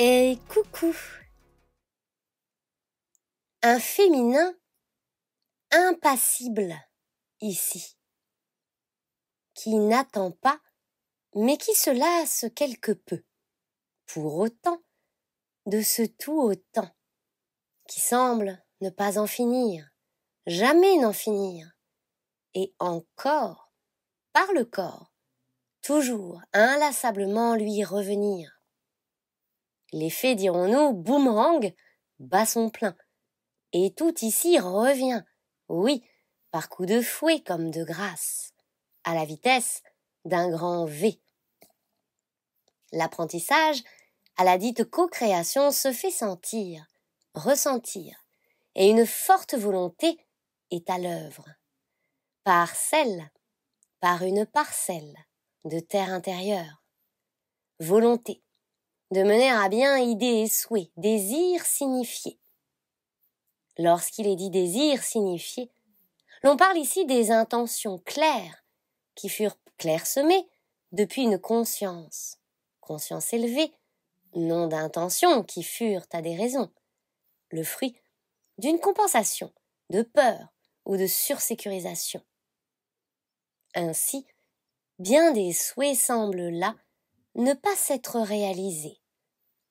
Et coucou! Un féminin impassible ici, qui n'attend pas, mais qui se lasse quelque peu, pour autant, de ce tout autant, qui semble ne pas en finir, jamais n'en finir, et encore, par le corps, toujours inlassablement lui revenir. L'effet, dirons-nous, boomerang, bat son plein, et tout ici revient, oui, par coups de fouet comme de grâce, à la vitesse d'un grand V. L'apprentissage à la dite co-création se fait sentir, ressentir, et une forte volonté est à l'œuvre. Par une parcelle de terre intérieure. Volonté de mener à bien idées et souhaits, désirs signifiés. Lorsqu'il est dit désir signifié, l'on parle ici des intentions claires qui furent clairsemées depuis une conscience élevée, non d'intentions qui furent à des raisons, le fruit d'une compensation, de peur ou de sursécurisation. Ainsi, bien des souhaits semblent là ne pas s'être réalisés,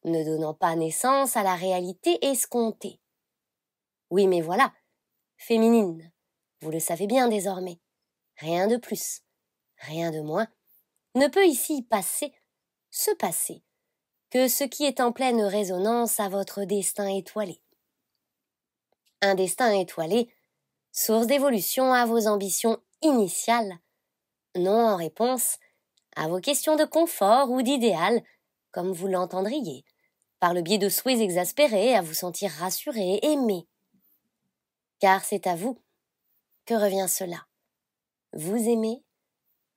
ne donnant pas naissance à la réalité escomptée. Oui, mais voilà, féminine, vous le savez bien désormais, rien de plus, rien de moins, ne peut ici se passer, que ce qui est en pleine résonance à votre destin étoilé. Un destin étoilé, source d'évolution à vos ambitions initiales, non en réponse à vos questions de confort ou d'idéal, comme vous l'entendriez, par le biais de souhaits exaspérés à vous sentir rassuré, aimé. Car c'est à vous que revient cela. Vous aimez,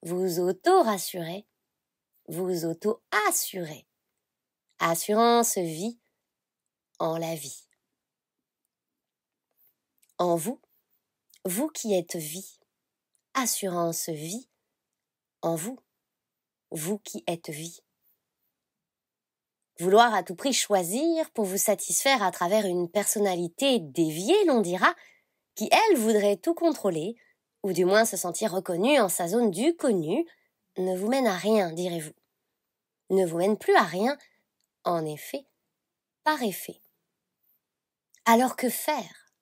vous auto-rassurez, vous auto-assurez. Assurance vie en la vie. En vous, vous qui êtes vie. Assurance vie en vous, vous qui êtes vie. Vouloir à tout prix choisir pour vous satisfaire à travers une personnalité déviée, l'on dira, qui, elle, voudrait tout contrôler, ou du moins se sentir reconnue en sa zone du connu, ne vous mène à rien, direz-vous. Ne vous mène plus à rien, en effet, par effet. Alors que faire?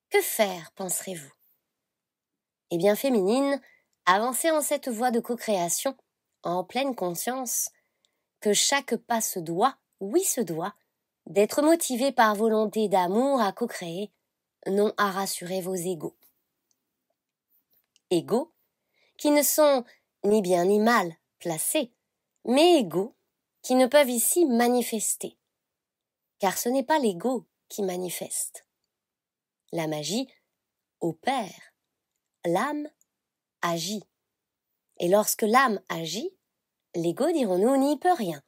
Que faire, penserez-vous? Eh bien, féminine, avancez en cette voie de co-création, en pleine conscience, que chaque pas se doit, oui se doit, d'être motivé par volonté d'amour à co-créer, non à rassurer vos égos. Égos qui ne sont ni bien ni mal placés, mais égos qui ne peuvent ici manifester. Car ce n'est pas l'ego qui manifeste. La magie opère, l'âme agit. Et lorsque l'âme agit, l'ego, dirons-nous, n'y peut rien.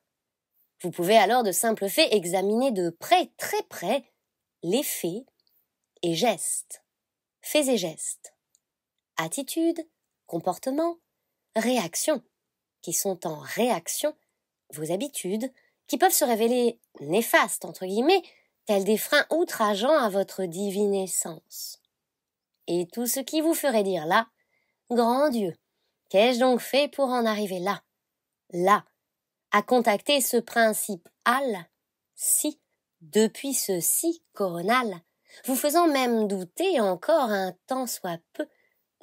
Vous pouvez alors de simple fait examiner de près, très près, les faits et gestes, attitudes, comportements, réactions, qui sont en réaction, vos habitudes, qui peuvent se révéler néfastes, entre guillemets, tels des freins outrageants à votre divine essence. Et tout ce qui vous ferait dire là, grand Dieu, qu'ai-je donc fait pour en arriver là, à contacter ce principe si, depuis ce si coronal, vous faisant même douter encore un tant soit peu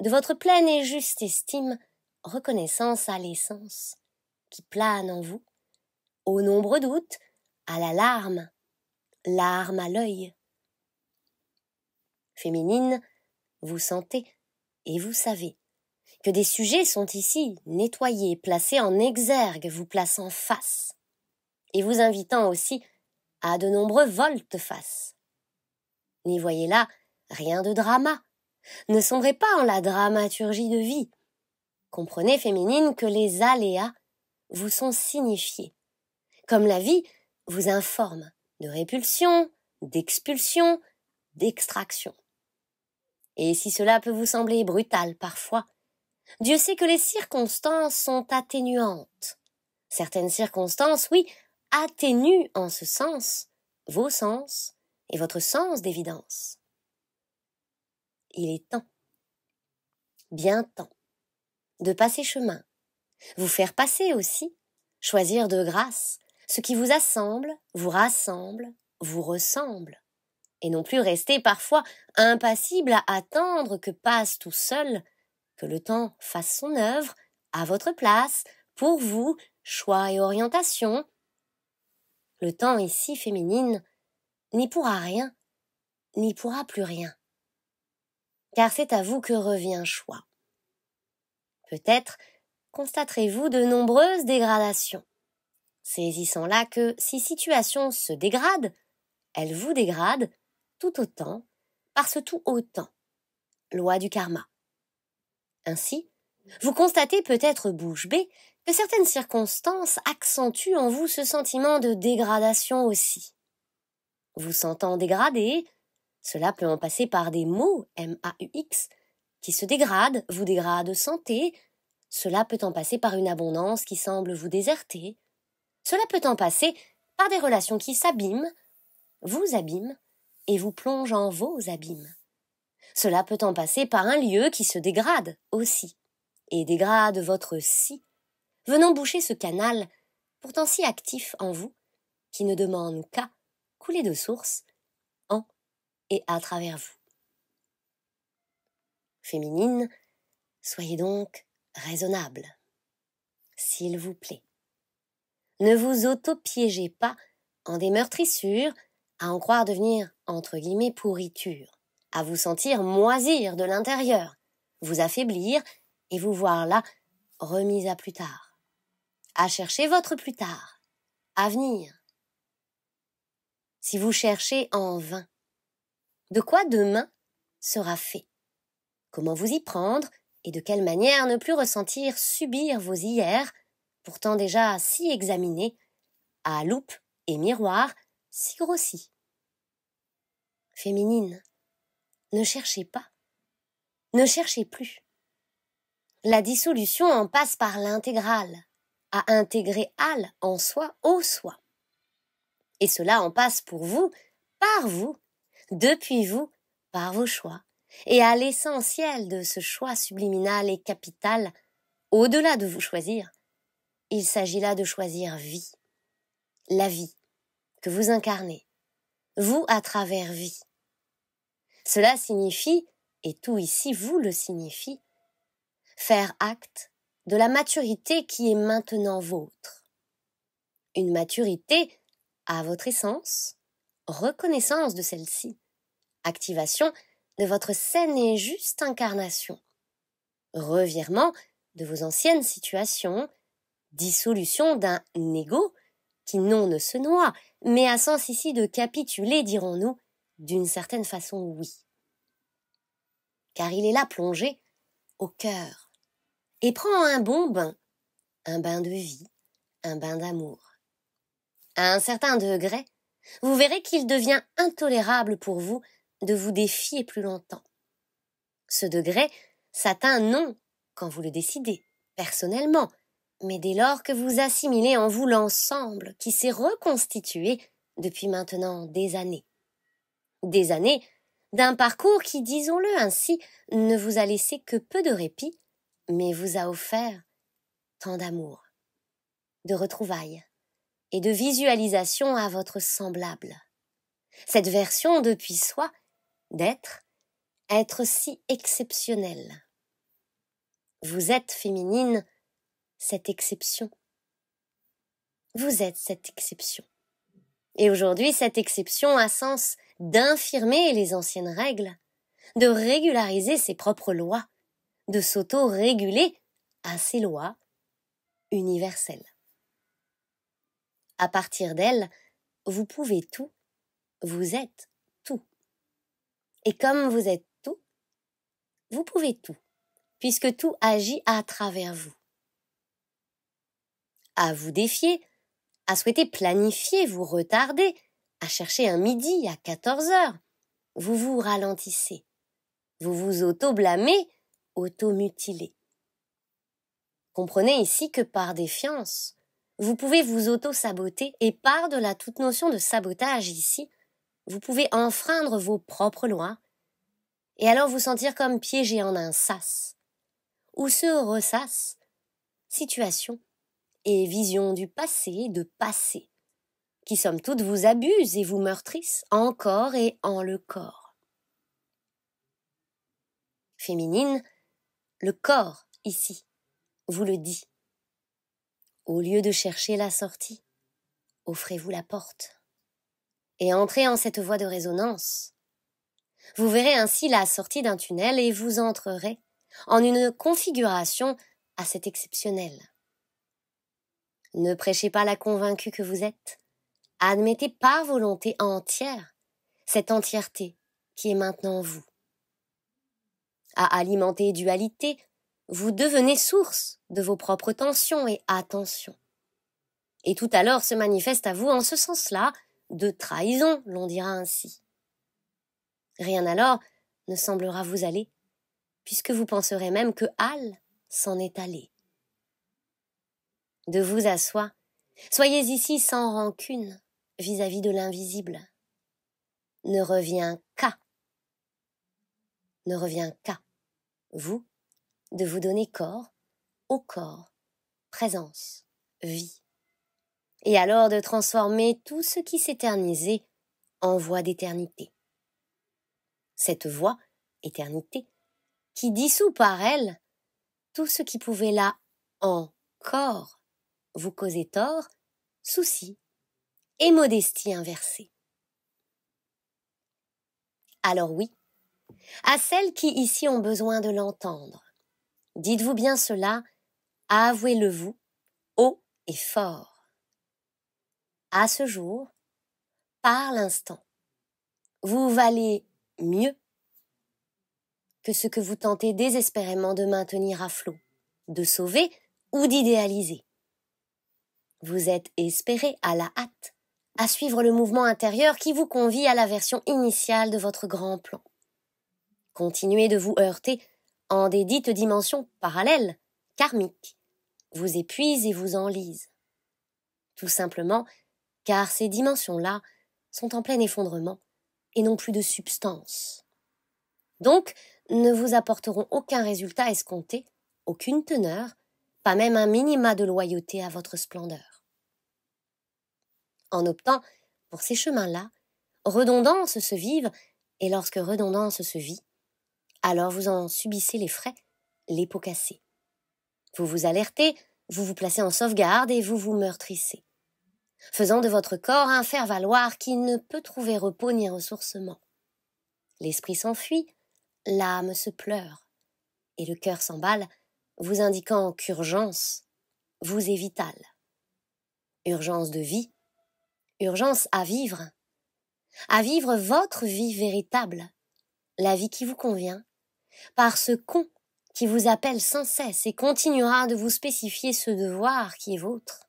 de votre pleine et juste estime, reconnaissance à l'essence qui plane en vous, aux nombreux doutes, à la larme à l'œil. Féminine, vous sentez et vous savez que des sujets sont ici nettoyés, placés en exergue, vous plaçant face, et vous invitant aussi à de nombreux volte-face. N'y voyez là rien de drama, ne sombrez pas en la dramaturgie de vie. Comprenez, féminine, que les aléas vous sont signifiés, comme la vie vous informe de répulsion, d'expulsion, d'extraction. Et si cela peut vous sembler brutal parfois, Dieu sait que les circonstances sont atténuantes. Certaines circonstances, oui, atténue en ce sens vos sens et votre sens d'évidence. Il est temps, bien temps, de passer chemin, vous faire passer aussi, choisir de grâce ce qui vous assemble, vous rassemble, vous ressemble, et non plus rester parfois impassible à attendre que passe tout seul, que le temps fasse son œuvre, à votre place, pour vous, choix et orientation. Le temps ici, féminine, n'y pourra rien, n'y pourra plus rien. Car c'est à vous que revient choix. Peut-être constaterez-vous de nombreuses dégradations, saisissant là que si situation se dégrade, elle vous dégrade tout autant, parce tout autant, loi du karma. Ainsi, vous constatez peut-être bouche bée que certaines circonstances accentuent en vous ce sentiment de dégradation aussi. Vous sentant dégradé, cela peut en passer par des mots, M-A-U-X, qui se dégradent, vous dégradent santé, cela peut en passer par une abondance qui semble vous déserter, cela peut en passer par des relations qui s'abîment, vous abîment et vous plongent en vos abîmes. Cela peut en passer par un lieu qui se dégrade aussi, et dégrade votre si, venant boucher ce canal, pourtant si actif en vous, qui ne demande qu'à couler de source, en et à travers vous. Féminine, soyez donc raisonnable, s'il vous plaît. Ne vous auto-piégez pas en des meurtrissures, à en croire devenir, entre guillemets, pourriture, à vous sentir moisir de l'intérieur, vous affaiblir et vous voir là remise à plus tard, à chercher votre plus tard, à venir. Si vous cherchez en vain, de quoi demain sera fait? Comment vous y prendre et de quelle manière ne plus ressentir subir vos hier, pourtant déjà si examinés, à loupe et miroir si grossis? Féminine, ne cherchez pas, ne cherchez plus. La dissolution en passe par l'intégrale, à intégrer al en soi au soi. Et cela en passe pour vous, par vous, depuis vous, par vos choix, et à l'essentiel de ce choix subliminal et capital, au-delà de vous choisir, il s'agit là de choisir vie, la vie que vous incarnez, vous à travers vie. Cela signifie, et tout ici vous le signifie, faire acte de la maturité qui est maintenant vôtre. Une maturité à votre essence, reconnaissance de celle-ci, activation de votre saine et juste incarnation, revirement de vos anciennes situations, dissolution d'un ego qui non ne se noie, mais a sens ici de capituler, dirons-nous, d'une certaine façon oui. Car il est là plongé au cœur et prend un bon bain, un bain de vie, un bain d'amour. À un certain degré, vous verrez qu'il devient intolérable pour vous de vous défier plus longtemps. Ce degré s'atteint non quand vous le décidez, personnellement, mais dès lors que vous assimilez en vous l'ensemble qui s'est reconstitué depuis maintenant des années. Des années d'un parcours qui, disons-le ainsi, ne vous a laissé que peu de répit, mais vous a offert tant d'amour, de retrouvailles et de visualisation à votre semblable. Cette version depuis soi, d'être, être si exceptionnel. Vous êtes féminine, cette exception. Vous êtes cette exception. Et aujourd'hui, cette exception a sens d'infirmer les anciennes règles, de régulariser ses propres lois, de s'auto-réguler à ces lois universelles. À partir d'elles, vous pouvez tout, vous êtes tout. Et comme vous êtes tout, vous pouvez tout, puisque tout agit à travers vous. À vous défier, à souhaiter planifier, vous retarder, à chercher un midi à 14 heures, vous vous ralentissez, vous vous auto-blâmez, auto-mutilez. Comprenez ici que par défiance, vous pouvez vous auto-saboter et par-delà toute notion de sabotage ici, vous pouvez enfreindre vos propres lois et alors vous sentir comme piégé en un sas, où se ressassent situation et vision du passé, de passé, qui somme toute vous abusent et vous meurtrissent encore et en le corps. Féminine, le corps ici vous le dit. Au lieu de chercher la sortie, offrez-vous la porte et entrez en cette voie de résonance. Vous verrez ainsi la sortie d'un tunnel et vous entrerez en une configuration assez exceptionnelle. Ne prêchez pas la convaincue que vous êtes. Admettez par volonté entière cette entièreté qui est maintenant vous. À alimenter dualité, vous devenez source de vos propres tensions et attentions. Et tout alors se manifeste à vous en ce sens-là de trahison, l'on dira ainsi. Rien alors ne semblera vous aller, puisque vous penserez même que Al s'en est allé. De vous à soi, soyez ici sans rancune vis-à-vis de l'invisible. Ne revient qu'à vous de vous donner corps au corps, présence, vie, et alors de transformer tout ce qui s'éternisait en voie d'éternité. Cette voie, éternité, qui dissout par elle tout ce qui pouvait là encore vous causer tort, souci et modestie inversée. Alors oui, à celles qui ici ont besoin de l'entendre, dites-vous bien cela, avouez-le vous, haut et fort. À ce jour, par l'instant, vous valez mieux que ce que vous tentez désespérément de maintenir à flot, de sauver ou d'idéaliser. Vous êtes espéré à la hâte, à suivre le mouvement intérieur qui vous convie à la version initiale de votre grand plan. Continuez de vous heurter en des dites dimensions parallèles, karmiques, vous épuisent et vous enlisent. Tout simplement car ces dimensions-là sont en plein effondrement et n'ont plus de substance. Donc, ne vous apporteront aucun résultat escompté, aucune teneur, pas même un minima de loyauté à votre splendeur. En optant pour ces chemins-là, redondance se vive, et lorsque redondance se vit, alors vous en subissez les frais, les pots cassés. Vous vous alertez, vous vous placez en sauvegarde et vous vous meurtrissez, faisant de votre corps un faire-valoir qui ne peut trouver repos ni ressourcement. L'esprit s'enfuit, l'âme se pleure, et le cœur s'emballe, vous indiquant qu'urgence vous est vitale. Urgence de vie, urgence à vivre votre vie véritable, la vie qui vous convient, par ce con qui vous appelle sans cesse et continuera de vous spécifier ce devoir qui est vôtre.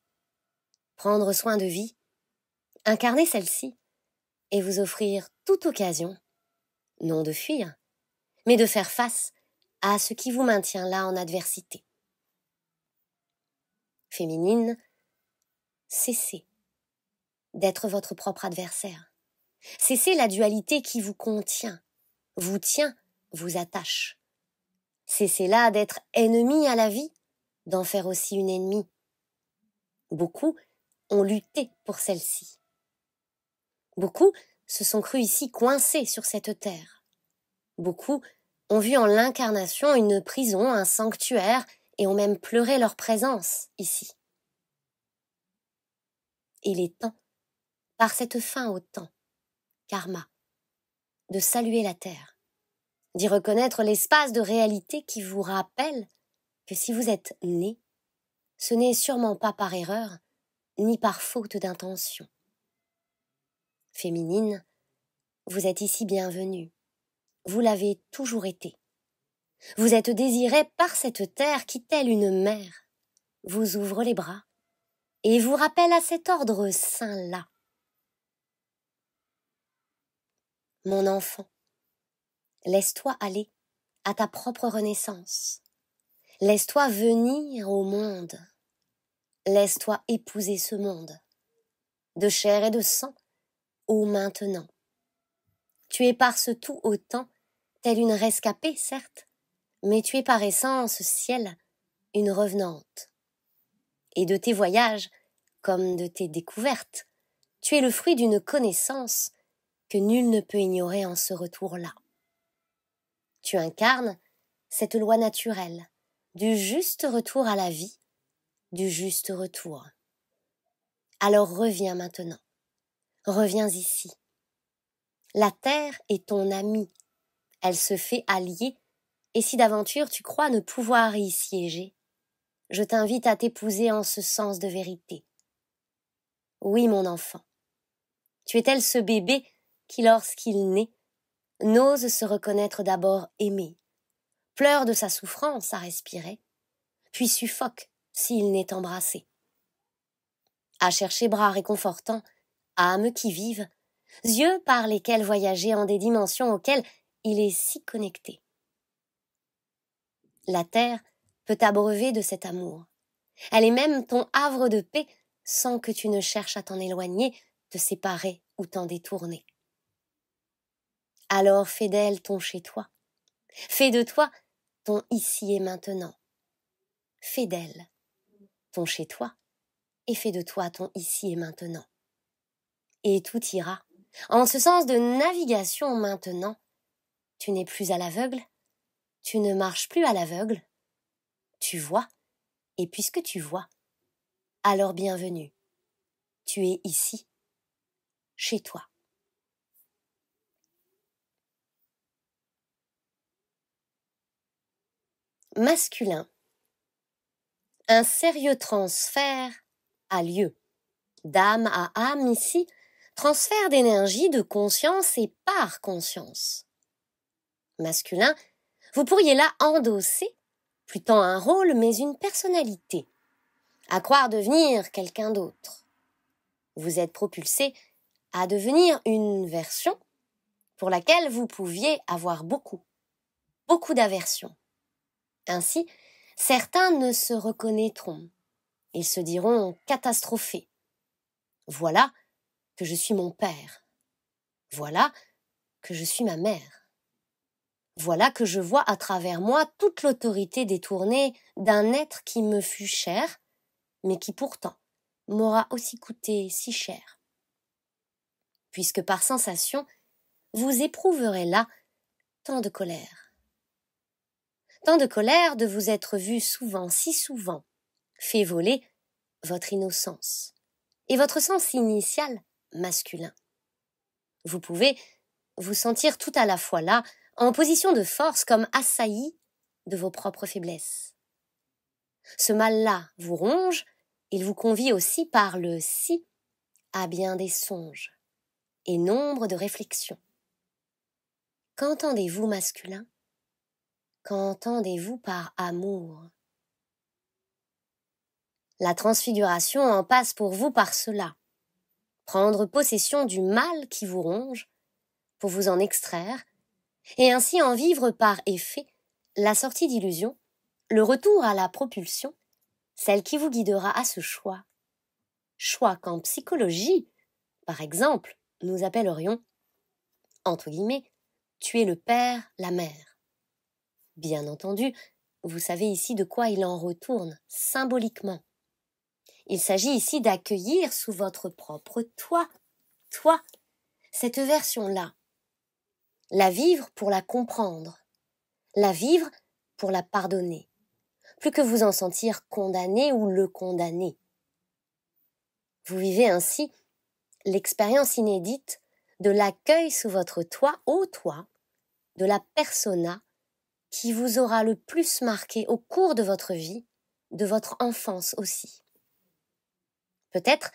Prendre soin de vie, incarner celle-ci, et vous offrir toute occasion, non de fuir, mais de faire face à ce qui vous maintient là en adversité. Féminine, cessez d'être votre propre adversaire. Cessez la dualité qui vous contient, vous tient, vous attache. Cessez là d'être ennemi à la vie, d'en faire aussi une ennemie. Beaucoup ont lutté pour celle-ci. Beaucoup se sont crus ici coincés sur cette terre. Beaucoup ont vu en l'incarnation une prison, un sanctuaire, et ont même pleuré leur présence ici. Il est temps, par cette fin au temps, karma, de saluer la terre, d'y reconnaître l'espace de réalité qui vous rappelle que si vous êtes né, ce n'est sûrement pas par erreur, ni par faute d'intention. Féminine, vous êtes ici bienvenue. Vous l'avez toujours été. Vous êtes désirée par cette terre qui, telle une mère, vous ouvre les bras et vous rappelle à cet ordre saint-là. Mon enfant, laisse-toi aller à ta propre renaissance. Laisse-toi venir au monde. laisse-toi épouser ce monde, de chair et de sang, ô maintenant. Tu es par ce tout autant, telle une rescapée, certes, mais tu es par essence, ciel, une revenante. Et de tes voyages, comme de tes découvertes, tu es le fruit d'une connaissance que nul ne peut ignorer en ce retour-là. Tu incarnes cette loi naturelle du juste retour à la vie, du juste retour. Alors reviens maintenant, reviens ici. La terre est ton amie, elle se fait allier, et si d'aventure tu crois ne pouvoir y siéger, je t'invite à t'épouser en ce sens de vérité. Oui, mon enfant, tu es-elle ce bébé qui, lorsqu'il naît, n'ose se reconnaître d'abord aimé, pleure de sa souffrance à respirer, puis suffoque s'il n'est embrassé. À chercher bras réconfortants, âmes qui vivent, yeux par lesquels voyager en des dimensions auxquelles il est si connecté. La terre peut t'abreuver de cet amour. Elle est même ton havre de paix sans que tu ne cherches à t'en éloigner, te séparer ou t'en détourner. Alors fais d'elle ton chez-toi. Fais de toi ton ici et maintenant. Fais d'elle ton chez-toi et fais de toi ton ici et maintenant. Et tout ira. En ce sens de navigation maintenant, tu n'es plus à l'aveugle, tu ne marches plus à l'aveugle, tu vois, et puisque tu vois, alors bienvenue, tu es ici, chez toi. Masculin. Un sérieux transfert a lieu, d'âme à âme ici, transfert d'énergie, de conscience et par conscience. Masculin, vous pourriez là endosser, plus tant un rôle, mais une personnalité, à croire devenir quelqu'un d'autre. Vous êtes propulsé à devenir une version pour laquelle vous pouviez avoir beaucoup d'aversion. Ainsi, certains ne se reconnaîtront. Ils se diront catastrophés. Voilà que je suis mon père. Voilà que je suis ma mère. Voilà que je vois à travers moi toute l'autorité détournée d'un être qui me fut cher, mais qui pourtant m'aura aussi coûté si cher. Puisque par sensation, vous éprouverez là tant de colère. Tant de colère de vous être vu souvent, si souvent, fait voler votre innocence et votre sens initial masculin. Vous pouvez vous sentir tout à la fois là, en position de force comme assailli de vos propres faiblesses. Ce mal-là vous ronge, il vous convie aussi par le si à bien des songes et nombre de réflexions. Qu'entendez-vous masculin? Qu'entendez-vous par amour? La transfiguration en passe pour vous par cela. Prendre possession du mal qui vous ronge, pour vous en extraire, et ainsi en vivre par effet la sortie d'illusion, le retour à la propulsion, celle qui vous guidera à ce choix. Choix qu'en psychologie, par exemple, nous appellerions, entre guillemets, tuer le père, la mère. Bien entendu, vous savez ici de quoi il en retourne, symboliquement. Il s'agit ici d'accueillir sous votre propre toi, cette version-là. La vivre pour la comprendre, la vivre pour la pardonner, plus que vous en sentir condamné ou le condamner. Vous vivez ainsi l'expérience inédite de l'accueil sous votre toit, au toit, de la persona qui vous aura le plus marqué au cours de votre vie, de votre enfance aussi. Peut-être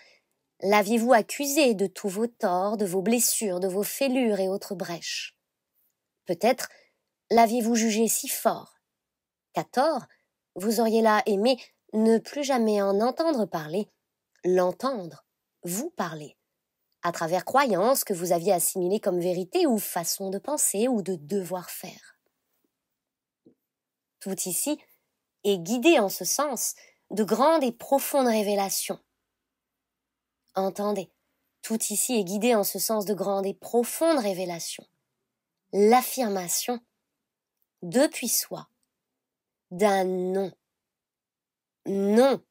l'aviez-vous accusé de tous vos torts, de vos blessures, de vos fêlures et autres brèches. Peut-être l'aviez-vous jugé si fort qu'à tort, vous auriez là aimé ne plus jamais en entendre parler, l'entendre, vous parler, à travers croyances que vous aviez assimilées comme vérité ou façon de penser ou de devoir faire. Tout ici est guidé en ce sens de grandes et profondes révélations. Entendez, tout ici est guidé en ce sens de grandes et profondes révélations. L'affirmation, depuis soi, d'un non. Non.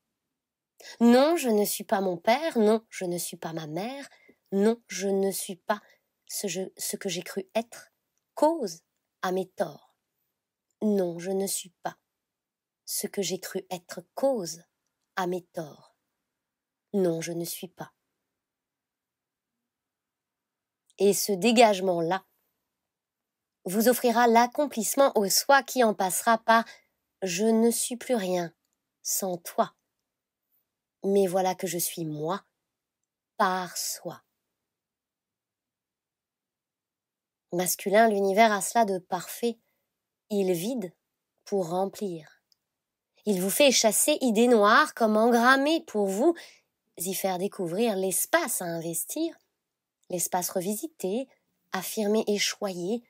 Non, je ne suis pas mon père, non, je ne suis pas ma mère, non, je ne suis pas ce que j'ai cru être, cause à mes torts. Non, je ne suis pas ce que j'ai cru être, cause à mes torts. Non, je ne suis pas. Et ce dégagement-là vous offrira l'accomplissement au soi qui en passera par « je ne suis plus rien sans toi ». Mais voilà que je suis moi, par soi. Masculin, l'univers a cela de parfait. Il vide pour remplir. Il vous fait chasser idées noires comme engrammer pour vous y faire découvrir l'espace à investir, l'espace revisité, affirmé et choyé,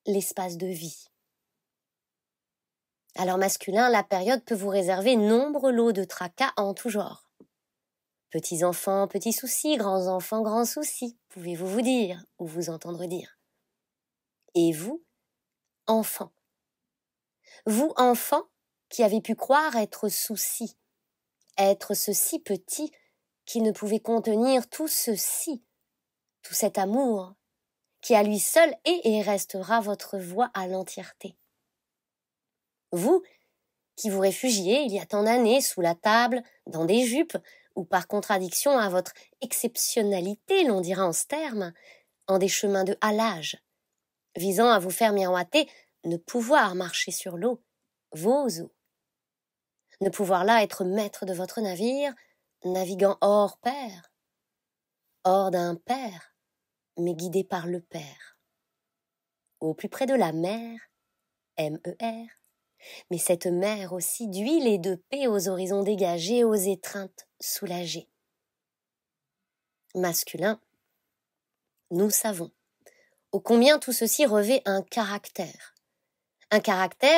l'espace de vie. Alors masculin, la période peut vous réserver nombreux lots de tracas en tout genre. Petits enfants, petits soucis, grands enfants, grands soucis, pouvez-vous vous dire ou vous entendre dire. Et vous, enfant. Vous, enfant, qui avez pu croire être souci, être ce si petit qui ne pouvait contenir tout ceci, tout cet amour, qui à lui seul est et restera votre voix à l'entièreté. Vous, qui vous réfugiez il y a tant d'années sous la table, dans des jupes, ou par contradiction à votre exceptionnalité, l'on dira en ce terme, en des chemins de halage, visant à vous faire miroiter ne pouvoir marcher sur l'eau, vos eaux. Ne pouvoir là être maître de votre navire, naviguant hors père, hors d'un père, mais guidé par le Père. Au plus près de la mer, M-E-R, mais cette mer aussi d'huile et de paix aux horizons dégagés, aux étreintes soulagées. Masculin, nous savons ô combien tout ceci revêt un caractère,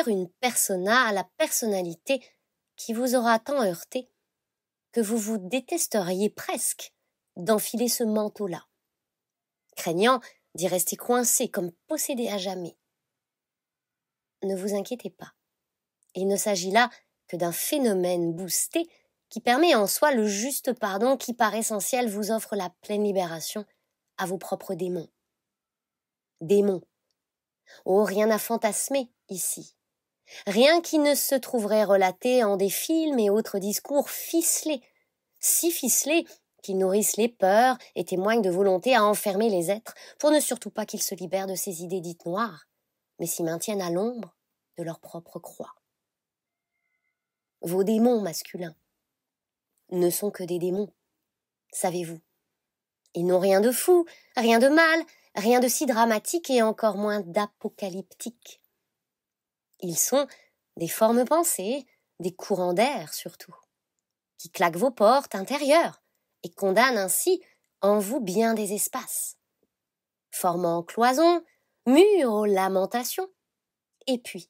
une persona à la personnalité qui vous aura tant heurté que vous vous détesteriez presque d'enfiler ce manteau-là, craignant d'y rester coincé comme possédé à jamais. Ne vous inquiétez pas, il ne s'agit là que d'un phénomène boosté qui permet en soi le juste pardon qui par essentiel vous offre la pleine libération à vos propres démons. Démons. Oh, rien à fantasmer ici. Rien qui ne se trouverait relaté en des films et autres discours ficelés, si ficelés qu'ils nourrissent les peurs et témoignent de volonté à enfermer les êtres pour ne surtout pas qu'ils se libèrent de ces idées dites noires, mais s'y maintiennent à l'ombre de leur propre croix. Vos démons masculins ne sont que des démons, savez-vous. Ils n'ont rien de fou, rien de mal, rien de si dramatique et encore moins d'apocalyptique. Ils sont des formes pensées, des courants d'air surtout, qui claquent vos portes intérieures et condamnent ainsi en vous bien des espaces, formant cloisons, murs aux lamentations, et puis,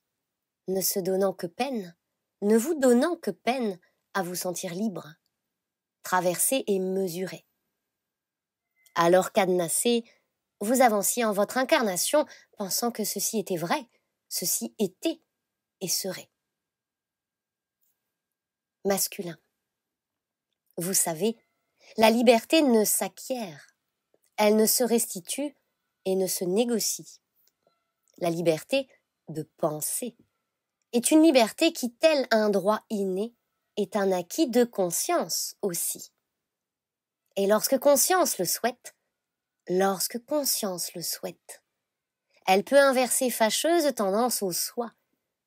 ne se donnant que peine, ne vous donnant que peine à vous sentir libre, traversé et mesuré. Alors cadenassé, vous avanciez en votre incarnation, pensant que ceci était vrai, ceci était et serait. Masculin. Vous savez, la liberté ne s'acquiert, elle ne se restitue et ne se négocie. La liberté de penser est une liberté qui, tel un droit inné, est un acquis de conscience aussi. Et lorsque conscience le souhaite, elle peut inverser fâcheuse tendance au soi,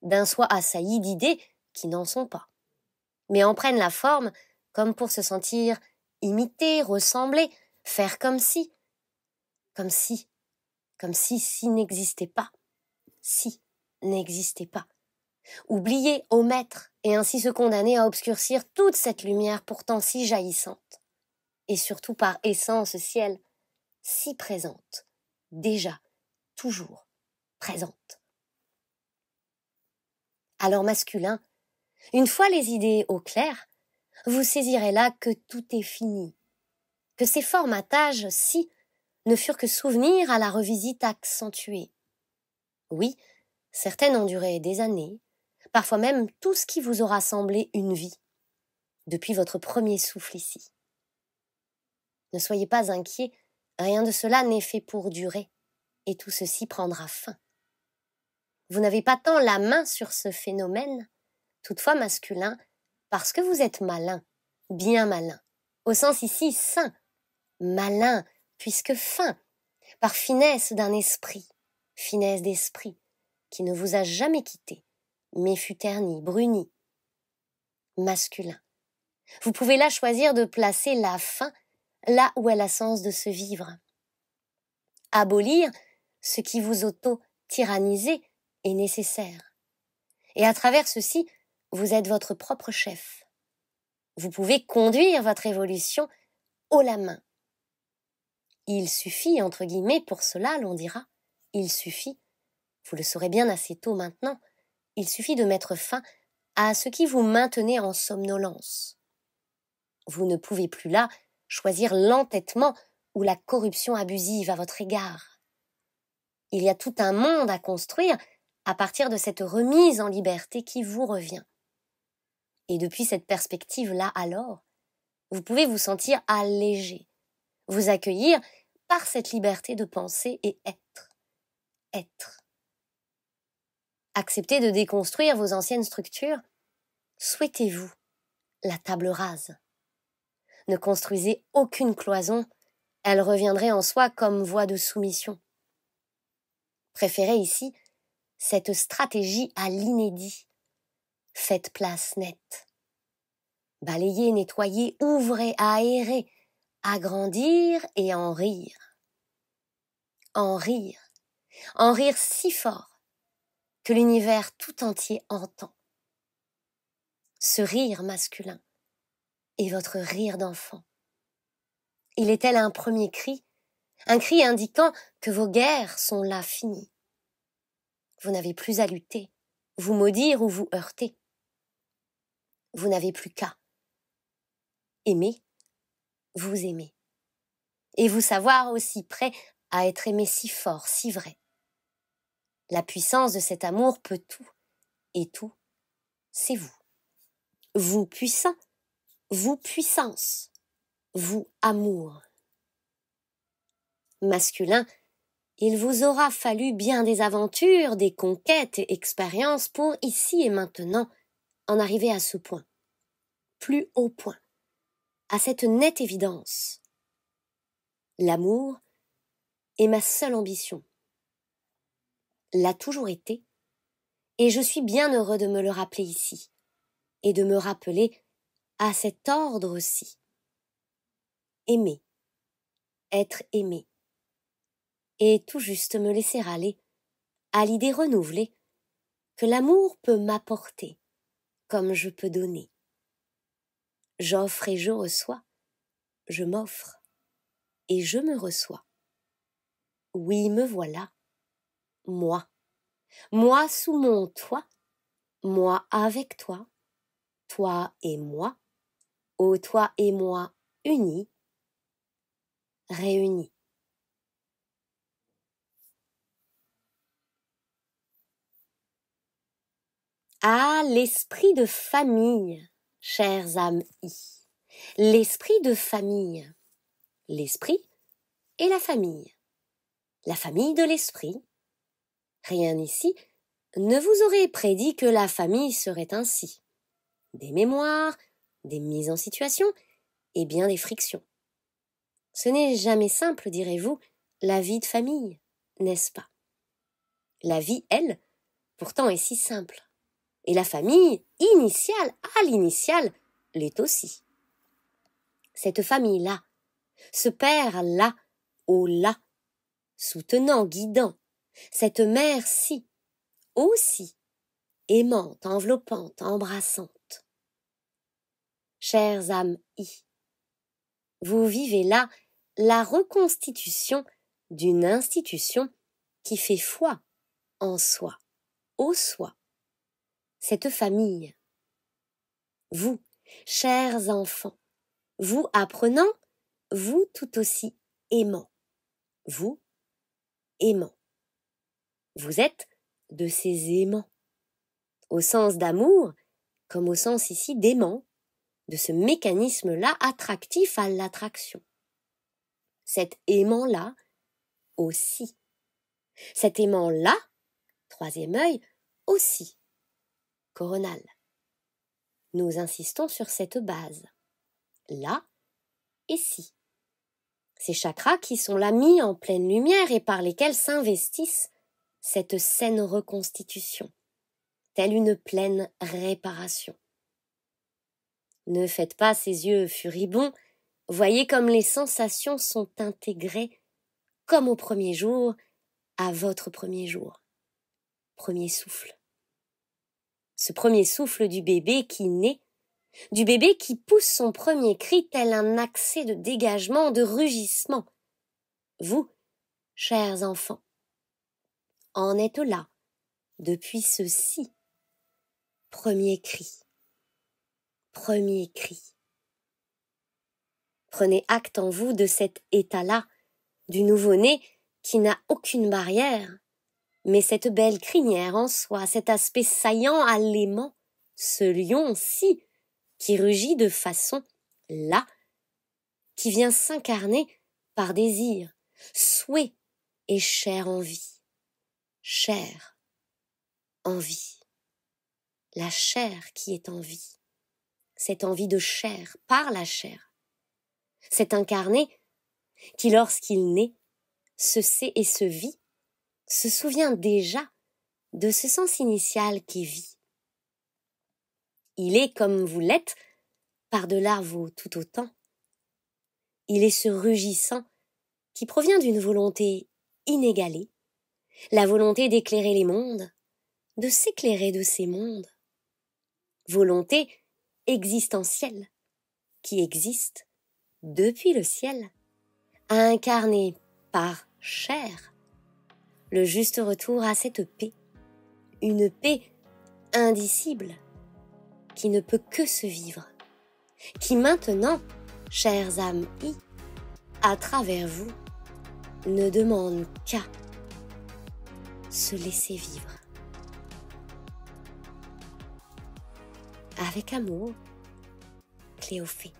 d'un soi assailli d'idées qui n'en sont pas, mais en prennent la forme comme pour se sentir imiter, ressembler, faire comme si n'existait pas, oublier, omettre, et ainsi se condamner à obscurcir toute cette lumière pourtant si jaillissante, et surtout par essence ciel, si présente, déjà, toujours présente. Alors masculin, Une fois les idées au clair, vous saisirez là que tout est fini, que ces formatages-ci ne furent que souvenirs à la revisite accentuée. Oui, certaines ont duré des années, parfois même tout ce qui vous aura semblé une vie, depuis votre premier souffle ici. Ne soyez pas inquiets, rien de cela n'est fait pour durer, et tout ceci prendra fin. Vous n'avez pas tant la main sur ce phénomène, toutefois masculin, parce que vous êtes malin, bien malin, au sens ici sain, malin, puisque fin, par finesse d'un esprit, finesse d'esprit, qui ne vous a jamais quitté, mais fut terni, bruni, masculin. Vous pouvez là choisir de placer la fin là où elle a sens de se vivre. Abolir ce qui vous auto-tyrannisez est nécessaire. Et à travers ceci, vous êtes votre propre chef. Vous pouvez conduire votre évolution haut la main. Il suffit, entre guillemets, pour cela, l'on dira, il suffit, vous le saurez bien assez tôt maintenant, il suffit de mettre fin à ce qui vous maintenait en somnolence. Vous ne pouvez plus là choisir l'entêtement ou la corruption abusive à votre égard. Il y a tout un monde à construire à partir de cette remise en liberté qui vous revient. Et depuis cette perspective-là alors, vous pouvez vous sentir allégé, vous accueillir par cette liberté de penser et être. Être. Acceptez de déconstruire vos anciennes structures. Souhaitez-vous la table rase. Ne construisez aucune cloison, elle reviendrait en soi comme voie de soumission. Préférez ici cette stratégie à l'inédit. Faites place nette. Balayez, nettoyez, ouvrez, aérez, agrandir et en rire. En rire. En rire si fort que l'univers tout entier entend. Ce rire masculin est votre rire d'enfant. Il est tel un premier cri, un cri indiquant que vos guerres sont là finies. Vous n'avez plus à lutter, vous maudire ou vous heurter. Vous n'avez plus qu'à aimer, vous aimer. Et vous savoir aussi prêt à être aimé si fort, si vrai. La puissance de cet amour peut tout, et tout, c'est vous. Vous puissant, vous puissance, vous amour. Masculin, il vous aura fallu bien des aventures, des conquêtes et expériences pour, ici et maintenant, en arriver à ce point, plus haut point, à cette nette évidence. L'amour est ma seule ambition. L'a toujours été, et je suis bien heureux de me le rappeler ici, et de me rappeler à cet ordre-ci. Aimer, être aimé, et tout juste me laisser aller à l'idée renouvelée que l'amour peut m'apporter comme je peux donner. J'offre et je reçois, je m'offre et je me reçois. Oui, me voilà, moi sous mon toit, moi avec toi et moi, ô toi et moi unis, réunis. Ah, l'esprit de famille, chers amis, l'esprit de famille, l'esprit et la famille de l'esprit. Rien ici ne vous aurait prédit que la famille serait ainsi. Des mémoires, des mises en situation et bien des frictions. Ce n'est jamais simple, direz-vous, la vie de famille, n'est-ce pas? La vie, elle, pourtant est si simple. Et la famille, initiale à l'initiale, l'est aussi. Cette famille-là, ce père-là, au là, soutenant, guidant, cette mère-ci, aussi, aimante, enveloppante, embrassante. Chères âmes vous vivez là la reconstitution d'une institution qui fait foi en soi, au soi. Cette famille, vous, chers enfants, vous apprenant, vous tout aussi aimant, vous aimant. Vous êtes de ces aimants, au sens d'amour, comme au sens ici d'aimant, de ce mécanisme-là attractif à l'attraction. Cet aimant-là aussi. Cet aimant-là, troisième œil, aussi. Coronal. Nous insistons sur cette base. Là et ci. Ces chakras qui sont là mis en pleine lumière et par lesquels s'investissent cette saine reconstitution, telle une pleine réparation. Ne faites pas ces yeux furibonds, voyez comme les sensations sont intégrées, comme au premier jour, à votre premier jour. Premier souffle. Ce premier souffle du bébé qui naît, du bébé qui pousse son premier cri tel un accès de dégagement, de rugissement. Vous, chers enfants, en êtes là, depuis ceci. Premier cri. Premier cri. Prenez acte en vous de cet état-là, du nouveau-né qui n'a aucune barrière, mais cette belle crinière en soi, cet aspect saillant à l'aimant, ce lion-ci, qui rugit de façon là, qui vient s'incarner par désir, souhait et chère envie. Chair, envie. La chair qui est en vie. Cette envie de chair par la chair. Cet incarné qui, lorsqu'il naît, se sait et se vit, se souvient déjà de ce sens initial qui vit. Il est comme vous l'êtes, par-delà vos tout autant. Il est ce rugissant qui provient d'une volonté inégalée, la volonté d'éclairer les mondes, de s'éclairer de ces mondes. Volonté existentielle, qui existe depuis le ciel, à incarner par chair le juste retour à cette paix, une paix indicible, qui ne peut que se vivre, qui maintenant, chères âmes à travers vous, ne demande qu'à se laisser vivre. Avec amour, Cléophée.